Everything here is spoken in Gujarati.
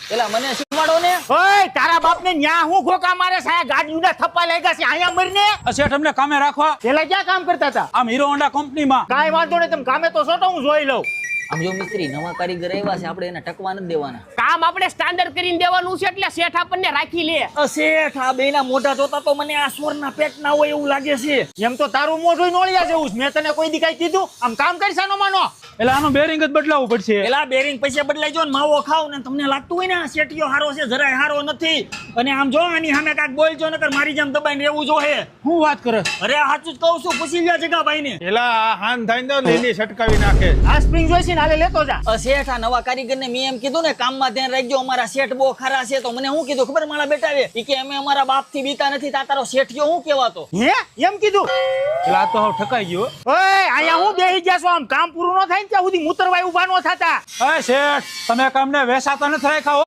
પેલા મને શીખવાડો ને. ઓય તારા બાપને ન્યા હું ગોકા મારે સાયા ગાડીના થપ્પા લાગ્યા છે અહીંયા મરીને. શેઠ અમને કામે રાખવા. પેલા ક્યાં કામ કરતા હતા? આમ હીરો હોન્ડા કંપનીમાં. કાંઈ વાંધો નહીં, તમે કામે તો સોટો, હું જોઈ લઉં. આમ જો મિસ્ત્રી નવા કારીગર આવ્યા છે, આપણે એને ટકવા નથી દેવાના. કામ આપણે સ્ટાન્ડર્ડ કરીને દેવાનું છે એટલે શેઠ આપણને રાખી લે. શેઠ આ બેના મોઢા જોતા તો મને આ સ્વરના પેટ ના હોય એવું લાગે છે. એમ તો તારું મોઢું નોળિયા જેવું છે. મેં તને કોઈ દી કાંઈ કીધું? આમ કામ કરી સાનો માનો. એટલે આનું બેરિંગ જ બદલાવવું પડશે. પેલા બેરિંગ પૈસા બદલાઈ જો ને માવો ખાવ ને તમને લાગતું હોય ને આ શેઠિયો હારો છે, જરાય હારો નથી. અને આમ જો આની સામે કાક બોલજો નકર મારી જેમ દબાઈને રહેવું જો હે. હું વાત કરે? અરે સાચું જ કહું છું, પૂછી લ્યો જગાભાઈ ને. પેલા હાન થાય ને લીલી છટકાવી નાખે. આ સ્પ્રિંગ જોઈશે ને, હાલે લેતો જા. શેઠ આ નવા કારીગરને મેં એમ કીધું ને કામમાં ધ્યાન રાખજો, અમારા શેઠ બહુ ખરા છે. તો મને શું કીધું ખબર મારા બેટાએ? ઈ કે અમે અમારા બાપથી બીતા નથી. તારો શેઠિયો શું કહેવાતો? હે એમ કીધું? એટલે આ તો હવે ઠકાઈ ગયો. ઓય અહીંયા હું બેહી ગયા છો? આમ કામ પૂરું ન થાય ને ત્યાં સુધી મૂતરવાય ઉભા ન થતા. એ શેઠ તમે કામને વેસાતા નથી રાખ્યા હો.